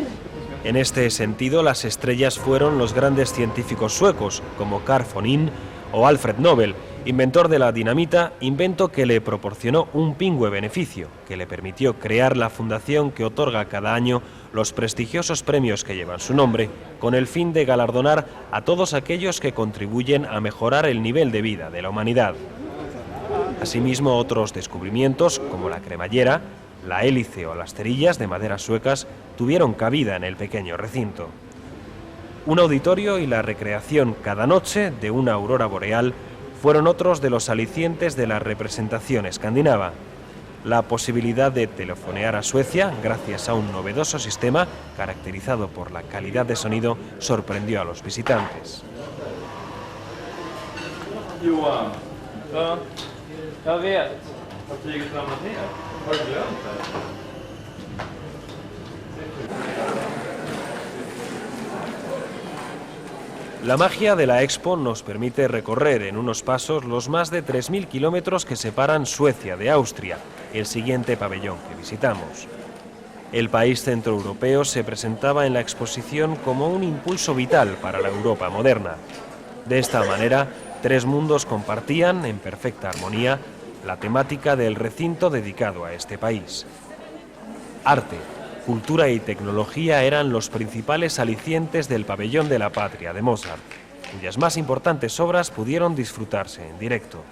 En este sentido, las estrellas fueron los grandes científicos suecos, como Carl von Linné o Alfred Nobel, Inventor de la dinamita, invento que le proporcionó un pingüe beneficio, que le permitió crear la fundación que otorga cada año los prestigiosos premios que llevan su nombre, con el fin de galardonar a todos aquellos que contribuyen a mejorar el nivel de vida de la humanidad. Asimismo, otros descubrimientos, como la cremallera, la hélice o las cerillas de maderas suecas, tuvieron cabida en el pequeño recinto. Un auditorio y la recreación cada noche de una aurora boreal fueron otros de los alicientes de la representación escandinava. La posibilidad de telefonear a Suecia, gracias a un novedoso sistema caracterizado por la calidad de sonido, sorprendió a los visitantes. Johan, jag vet att flyget ramlat ner. Har du glömt det? La magia de la Expo nos permite recorrer en unos pasos los más de 3.000 kilómetros que separan Suecia de Austria, el siguiente pabellón que visitamos. El país centroeuropeo se presentaba en la exposición como un impulso vital para la Europa moderna. De esta manera, tres mundos compartían, en perfecta armonía, la temática del recinto dedicado a este país. Arte, cultura y tecnología eran los principales alicientes del Pabellón de la Patria de Mozart, cuyas más importantes obras pudieron disfrutarse en directo.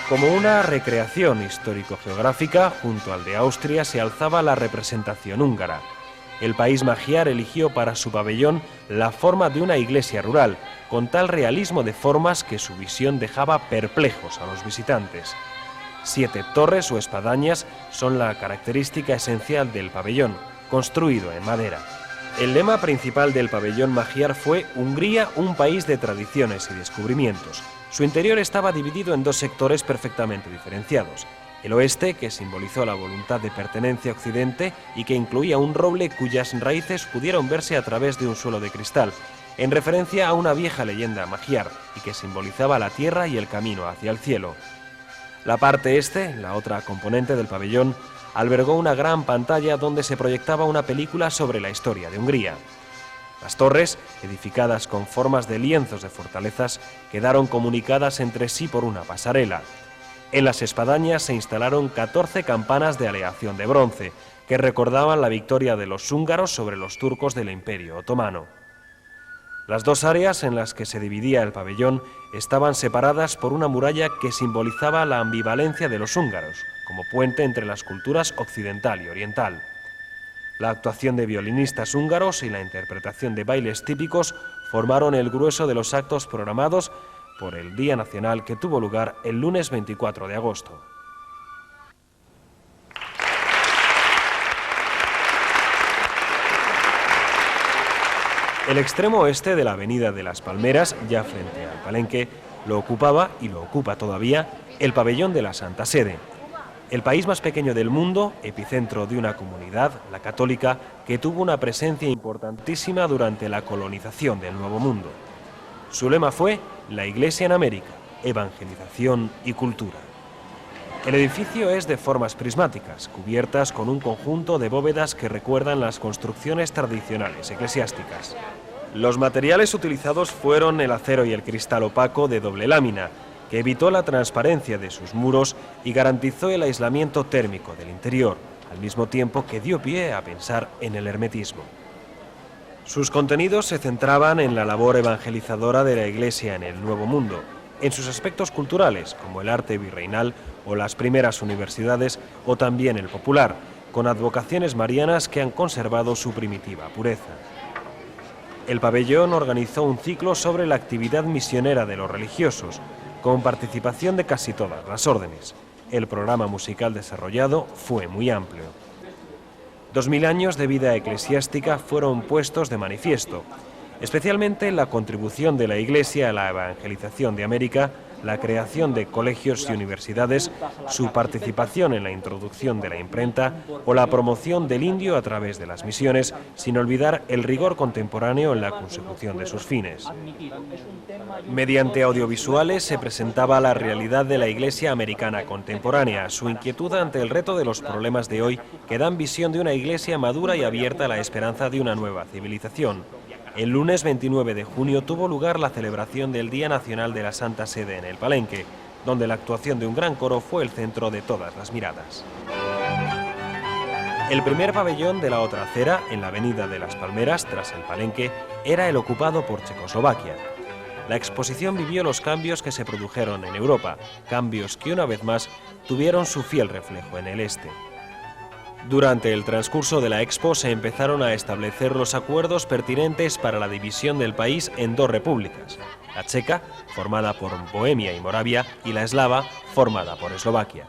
Como una recreación histórico-geográfica, junto al de Austria se alzaba la representación húngara. El país magiar eligió para su pabellón la forma de una iglesia rural, con tal realismo de formas que su visión dejaba perplejos a los visitantes. 7 torres o espadañas son la característica esencial del pabellón, construido en madera. El lema principal del pabellón magiar fue Hungría, un país de tradiciones y descubrimientos. Su interior estaba dividido en 2 sectores perfectamente diferenciados. El oeste, que simbolizó la voluntad de pertenencia a Occidente y que incluía un roble cuyas raíces pudieron verse a través de un suelo de cristal, en referencia a una vieja leyenda magiar y que simbolizaba la tierra y el camino hacia el cielo. La parte este, la otra componente del pabellón, albergó una gran pantalla donde se proyectaba una película sobre la historia de Hungría. Las torres, edificadas con formas de lienzos de fortalezas, quedaron comunicadas entre sí por una pasarela. En las espadañas se instalaron 14 campanas de aleación de bronce, que recordaban la victoria de los húngaros sobre los turcos del Imperio Otomano. Las 2 áreas en las que se dividía el pabellón estaban separadas por una muralla que simbolizaba la ambivalencia de los húngaros, como puente entre las culturas occidental y oriental. La actuación de violinistas húngaros y la interpretación de bailes típicos formaron el grueso de los actos programados por el Día Nacional que tuvo lugar el lunes 24 de agosto. El extremo oeste de la Avenida de las Palmeras, ya frente al Palenque, lo ocupaba, y lo ocupa todavía, el pabellón de la Santa Sede. El país más pequeño del mundo, epicentro de una comunidad, la católica, que tuvo una presencia importantísima durante la colonización del Nuevo Mundo. Su lema fue La Iglesia en América, evangelización y cultura. El edificio es de formas prismáticas, cubiertas con un conjunto de bóvedas que recuerdan las construcciones tradicionales eclesiásticas. Los materiales utilizados fueron el acero y el cristal opaco de doble lámina, que evitó la transparencia de sus muros y garantizó el aislamiento térmico del interior, al mismo tiempo que dio pie a pensar en el hermetismo. Sus contenidos se centraban en la labor evangelizadora de la Iglesia en el Nuevo Mundo, en sus aspectos culturales, como el arte virreinal o las primeras universidades, o también el popular, con advocaciones marianas que han conservado su primitiva pureza. El pabellón organizó un ciclo sobre la actividad misionera de los religiosos, con participación de casi todas las órdenes. El programa musical desarrollado fue muy amplio. 2000 años de vida eclesiástica fueron puestos de manifiesto, especialmente la contribución de la Iglesia a la evangelización de América, la creación de colegios y universidades, su participación en la introducción de la imprenta o la promoción del indio a través de las misiones, sin olvidar el rigor contemporáneo en la consecución de sus fines. Mediante audiovisuales se presentaba la realidad de la Iglesia americana contemporánea, su inquietud ante el reto de los problemas de hoy que dan visión de una Iglesia madura y abierta a la esperanza de una nueva civilización. El lunes 29 de junio tuvo lugar la celebración del Día Nacional de la Santa Sede en el Palenque, donde la actuación de un gran coro fue el centro de todas las miradas. El primer pabellón de la otra acera, en la Avenida de las Palmeras, tras el Palenque, era el ocupado por Checoslovaquia. La exposición vivió los cambios que se produjeron en Europa, cambios que una vez más tuvieron su fiel reflejo en el este. Durante el transcurso de la Expo se empezaron a establecer los acuerdos pertinentes para la división del país en dos repúblicas, la checa, formada por Bohemia y Moravia, y la eslava, formada por Eslovaquia.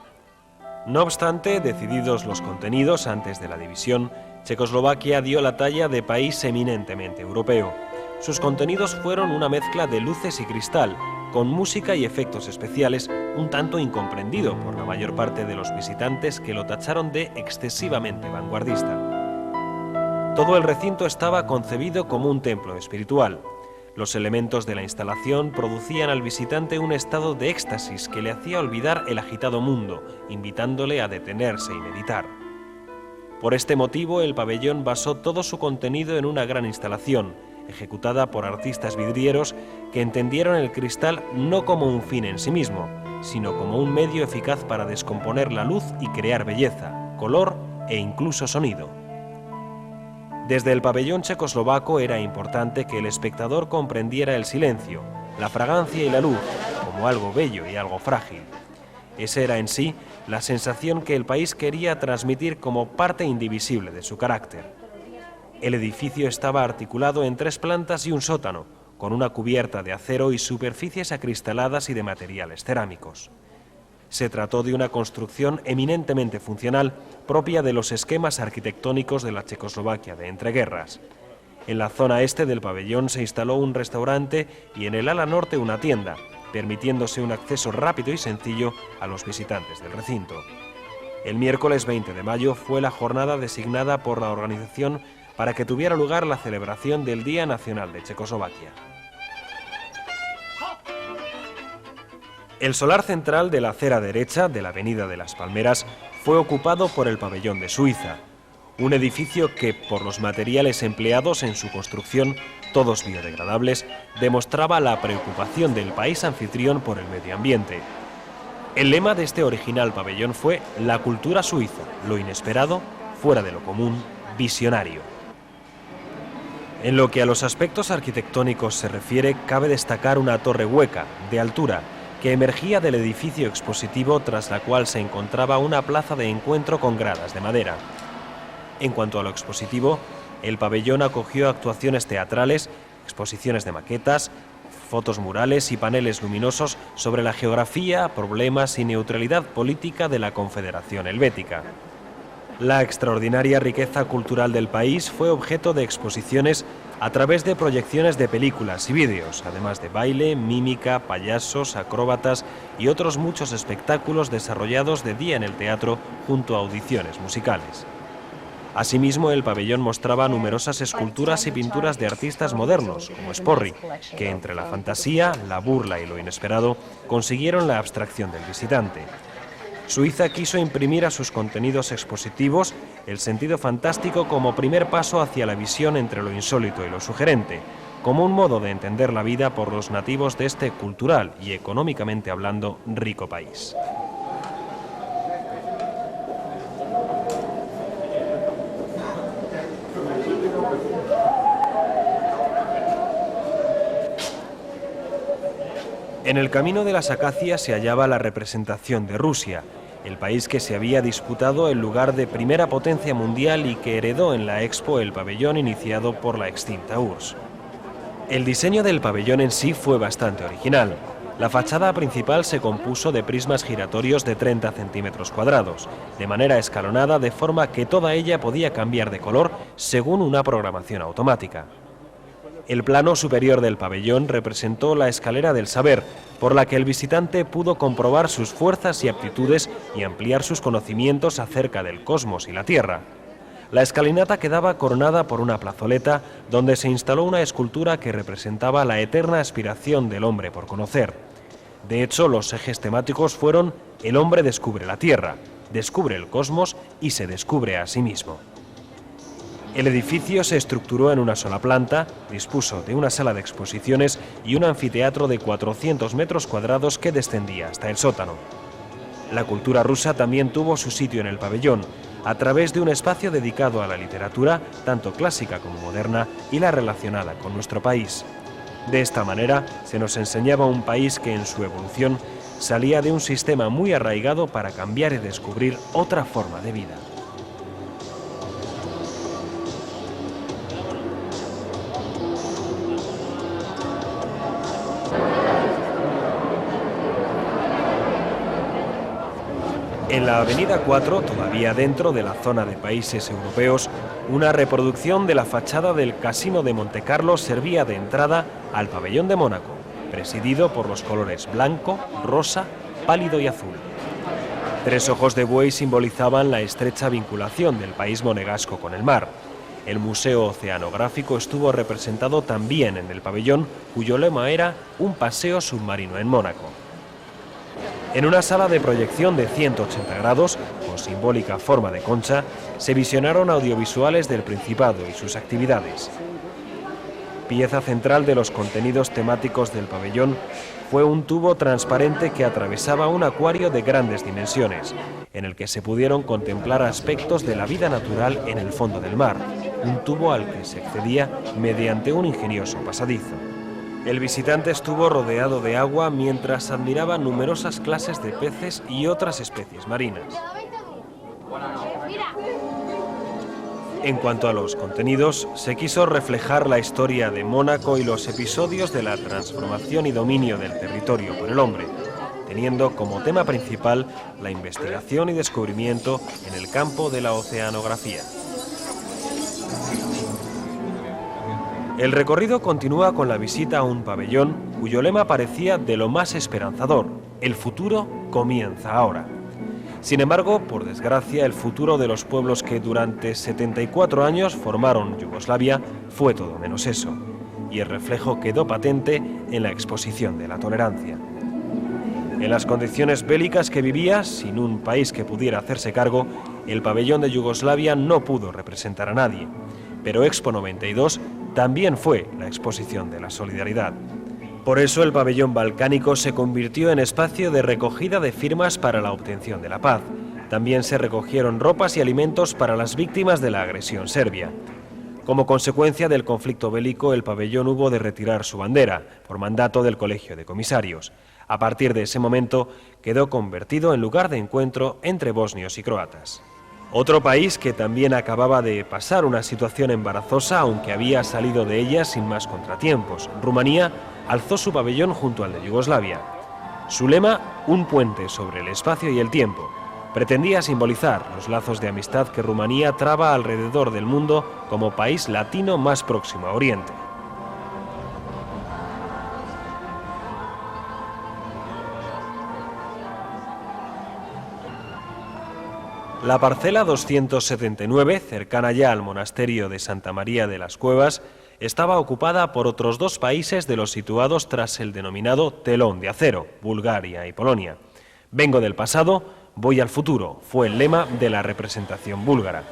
No obstante, decididos los contenidos antes de la división, Checoslovaquia dio la talla de país eminentemente europeo. Sus contenidos fueron una mezcla de luces y cristal, con música y efectos especiales, un tanto incomprendido por la mayor parte de los visitantes que lo tacharon de excesivamente vanguardista. Todo el recinto estaba concebido como un templo espiritual. Los elementos de la instalación producían al visitante un estado de éxtasis que le hacía olvidar el agitado mundo, invitándole a detenerse y meditar. Por este motivo, el pabellón basó todo su contenido en una gran instalación, ejecutada por artistas vidrieros que entendieron el cristal no como un fin en sí mismo, sino como un medio eficaz para descomponer la luz y crear belleza, color e incluso sonido. Desde el pabellón checoslovaco era importante que el espectador comprendiera el silencio, la fragancia y la luz como algo bello y algo frágil. Esa era en sí la sensación que el país quería transmitir como parte indivisible de su carácter. El edificio estaba articulado en 3 plantas y un sótano, con una cubierta de acero y superficies acristaladas y de materiales cerámicos. Se trató de una construcción eminentemente funcional, propia de los esquemas arquitectónicos de la Checoslovaquia de entreguerras. En la zona este del pabellón se instaló un restaurante y en el ala norte una tienda, permitiéndose un acceso rápido y sencillo a los visitantes del recinto. El miércoles 20 de mayo fue la jornada designada por la organización para que tuviera lugar la celebración del Día Nacional de Checoslovaquia. El solar central de la acera derecha de la Avenida de las Palmeras fue ocupado por el pabellón de Suiza, un edificio que, por los materiales empleados en su construcción, todos biodegradables, demostraba la preocupación del país anfitrión por el medio ambiente. El lema de este original pabellón fue «La cultura suiza, lo inesperado, fuera de lo común, visionario». En lo que a los aspectos arquitectónicos se refiere, cabe destacar una torre hueca, de altura, que emergía del edificio expositivo tras la cual se encontraba una plaza de encuentro con gradas de madera. En cuanto a lo expositivo, el pabellón acogió actuaciones teatrales, exposiciones de maquetas, fotos murales y paneles luminosos sobre la geografía, problemas y neutralidad política de la Confederación Helvética. La extraordinaria riqueza cultural del país fue objeto de exposiciones a través de proyecciones de películas y vídeos, además de baile, mímica, payasos, acróbatas y otros muchos espectáculos desarrollados de día en el teatro junto a audiciones musicales. Asimismo, el pabellón mostraba numerosas esculturas y pinturas de artistas modernos, como Sporri, que entre la fantasía, la burla y lo inesperado consiguieron la abstracción del visitante. Suiza quiso imprimir a sus contenidos expositivos el sentido fantástico como primer paso hacia la visión entre lo insólito y lo sugerente, como un modo de entender la vida por los nativos de este cultural y económicamente hablando rico país. En el camino de las acacias se hallaba la representación de Rusia, el país que se había disputado el lugar de primera potencia mundial y que heredó en la Expo el pabellón iniciado por la extinta URSS. El diseño del pabellón en sí fue bastante original. La fachada principal se compuso de prismas giratorios de 30 centímetros cuadrados, de manera escalonada, de forma que toda ella podía cambiar de color según una programación automática. El plano superior del pabellón representó la escalera del saber, por la que el visitante pudo comprobar sus fuerzas y aptitudes y ampliar sus conocimientos acerca del cosmos y la Tierra. La escalinata quedaba coronada por una plazoleta donde se instaló una escultura que representaba la eterna aspiración del hombre por conocer. De hecho, los ejes temáticos fueron el hombre descubre la Tierra, descubre el cosmos y se descubre a sí mismo. El edificio se estructuró en una sola planta, dispuso de una sala de exposiciones y un anfiteatro de 400 metros cuadrados que descendía hasta el sótano. La cultura rusa también tuvo su sitio en el pabellón, a través de un espacio dedicado a la literatura, tanto clásica como moderna, y la relacionada con nuestro país. De esta manera, se nos enseñaba un país que en su evolución salía de un sistema muy arraigado para cambiar y descubrir otra forma de vida. En la Avenida 4, todavía dentro de la zona de países europeos, una reproducción de la fachada del Casino de Montecarlo servía de entrada al pabellón de Mónaco, presidido por los colores blanco, rosa, pálido y azul. 3 ojos de buey simbolizaban la estrecha vinculación del país monegasco con el mar. El Museo Oceanográfico estuvo representado también en el pabellón, cuyo lema era un paseo submarino en Mónaco. En una sala de proyección de 180 grados, con simbólica forma de concha, se visionaron audiovisuales del Principado y sus actividades. Pieza central de los contenidos temáticos del pabellón fue un tubo transparente que atravesaba un acuario de grandes dimensiones, en el que se pudieron contemplar aspectos de la vida natural en el fondo del mar, un tubo al que se accedía mediante un ingenioso pasadizo. El visitante estuvo rodeado de agua mientras admiraba numerosas clases de peces y otras especies marinas. En cuanto a los contenidos, se quiso reflejar la historia de Mónaco y los episodios de la transformación y dominio del territorio por el hombre, teniendo como tema principal la investigación y descubrimiento en el campo de la oceanografía. El recorrido continúa con la visita a un pabellón cuyo lema parecía de lo más esperanzador: el futuro comienza ahora. Sin embargo, por desgracia, el futuro de los pueblos que durante 74 años formaron Yugoslavia fue todo menos eso, y el reflejo quedó patente en la exposición de la tolerancia. En las condiciones bélicas que vivía, sin un país que pudiera hacerse cargo, el pabellón de Yugoslavia no pudo representar a nadie, pero Expo 92 también fue la exposición de la solidaridad. Por eso el pabellón balcánico se convirtió en espacio de recogida de firmas para la obtención de la paz. También se recogieron ropas y alimentos para las víctimas de la agresión serbia. Como consecuencia del conflicto bélico, el pabellón hubo de retirar su bandera, por mandato del Colegio de Comisarios. A partir de ese momento, quedó convertido en lugar de encuentro entre bosnios y croatas. Otro país que también acababa de pasar una situación embarazosa, aunque había salido de ella sin más contratiempos, Rumanía, alzó su pabellón junto al de Yugoslavia. Su lema, un puente sobre el espacio y el tiempo, pretendía simbolizar los lazos de amistad que Rumanía traba alrededor del mundo como país latino más próximo a Oriente. La parcela 279, cercana ya al monasterio de Santa María de las Cuevas, estaba ocupada por otros 2 países de los situados tras el denominado telón de acero, Bulgaria y Polonia. Vengo del pasado, voy al futuro, fue el lema de la representación búlgara.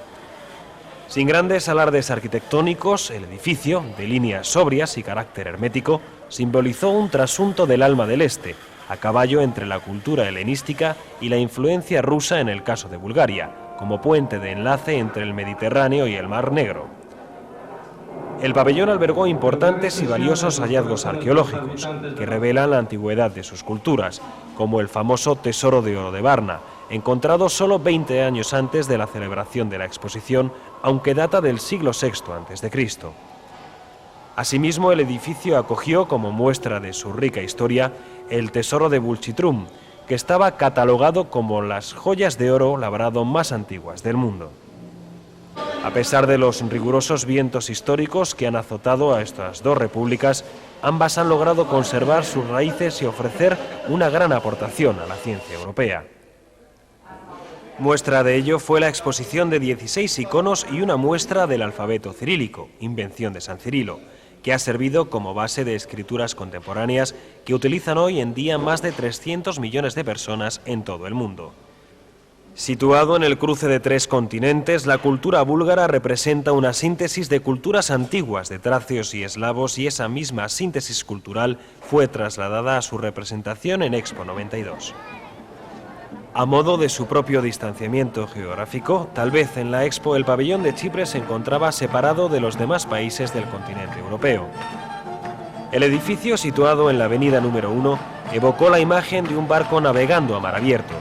Sin grandes alardes arquitectónicos, el edificio, de líneas sobrias y carácter hermético, simbolizó un trasunto del alma del Este, a caballo entre la cultura helenística y la influencia rusa en el caso de Bulgaria, como puente de enlace entre el Mediterráneo y el Mar Negro. El pabellón albergó importantes y valiosos hallazgos arqueológicos que revelan la antigüedad de sus culturas, como el famoso Tesoro de Oro de Varna, encontrado solo 20 años antes de la celebración de la exposición, aunque data del siglo VI a.C. Asimismo, el edificio acogió, como muestra de su rica historia, el Tesoro de Bulchitrum, que estaba catalogado como las joyas de oro labrado más antiguas del mundo. A pesar de los rigurosos vientos históricos que han azotado a estas 2 repúblicas, ambas han logrado conservar sus raíces y ofrecer una gran aportación a la ciencia europea. Muestra de ello fue la exposición de 16 iconos y una muestra del alfabeto cirílico, invención de San Cirilo, que ha servido como base de escrituras contemporáneas que utilizan hoy en día más de 300 millones de personas en todo el mundo. Situado en el cruce de 3 continentes, la cultura búlgara representa una síntesis de culturas antiguas de tracios y eslavos, y esa misma síntesis cultural fue trasladada a su representación en Expo 92. A modo de su propio distanciamiento geográfico, tal vez en la Expo el pabellón de Chipre se encontraba separado de los demás países del continente europeo. El edificio, situado en la avenida número 1, evocó la imagen de un barco navegando a mar abierto.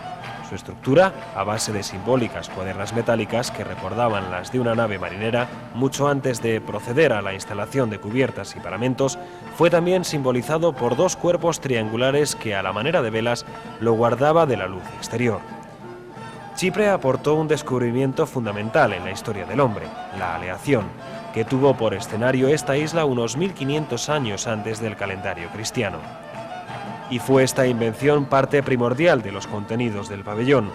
Su estructura, a base de simbólicas cuadernas metálicas que recordaban las de una nave marinera, mucho antes de proceder a la instalación de cubiertas y paramentos, fue también simbolizado por 2 cuerpos triangulares que, a la manera de velas, lo guardaba de la luz exterior. Chipre aportó un descubrimiento fundamental en la historia del hombre, la aleación, que tuvo por escenario esta isla unos 1500 años antes del calendario cristiano. Y fue esta invención parte primordial de los contenidos del pabellón,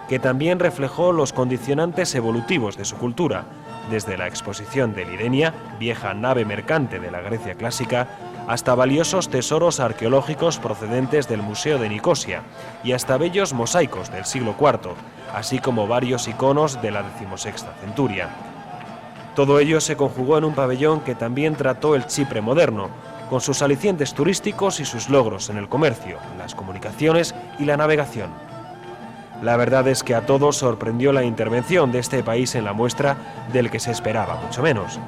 que también reflejó los condicionantes evolutivos de su cultura, desde la exposición de Lirenia, vieja nave mercante de la Grecia clásica, hasta valiosos tesoros arqueológicos procedentes del Museo de Nicosia y hasta bellos mosaicos del siglo IV, así como varios iconos de la XVI centuria. Todo ello se conjugó en un pabellón que también trató el Chipre moderno, con sus alicientes turísticos y sus logros en el comercio, las comunicaciones y la navegación. La verdad es que a todos sorprendió la intervención de este país en la muestra, del que se esperaba mucho menos.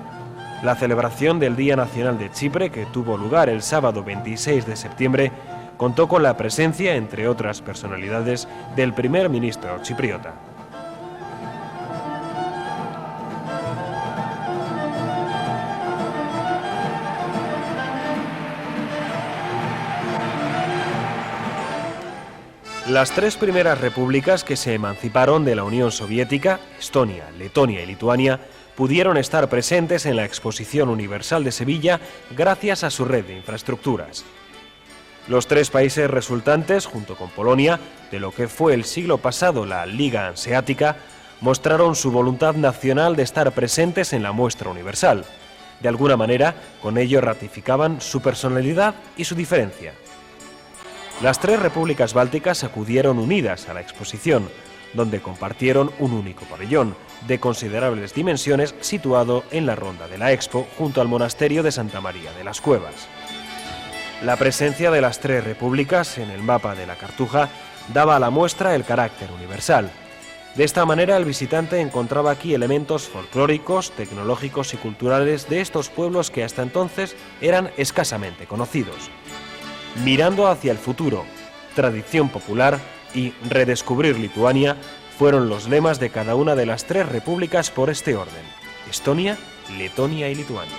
La celebración del Día Nacional de Chipre, que tuvo lugar el sábado 26 de septiembre, contó con la presencia, entre otras personalidades, del primer ministro chipriota. Las 3 primeras repúblicas que se emanciparon de la Unión Soviética, Estonia, Letonia y Lituania, pudieron estar presentes en la Exposición Universal de Sevilla gracias a su red de infraestructuras. Los 3 países resultantes, junto con Polonia, de lo que fue el siglo pasado la Liga Hanseática, mostraron su voluntad nacional de estar presentes en la muestra universal. De alguna manera, con ello ratificaban su personalidad y su diferencia. Las 3 repúblicas bálticas acudieron unidas a la exposición, donde compartieron un único pabellón, de considerables dimensiones, situado en la ronda de la Expo, junto al monasterio de Santa María de las Cuevas. La presencia de las 3 repúblicas en el mapa de la Cartuja daba a la muestra el carácter universal. De esta manera, el visitante encontraba aquí elementos folclóricos, tecnológicos y culturales de estos pueblos que hasta entonces eran escasamente conocidos. Mirando hacia el futuro, tradición popular y redescubrir Lituania fueron los lemas de cada una de las 3 repúblicas por este orden: Estonia, Letonia y Lituania.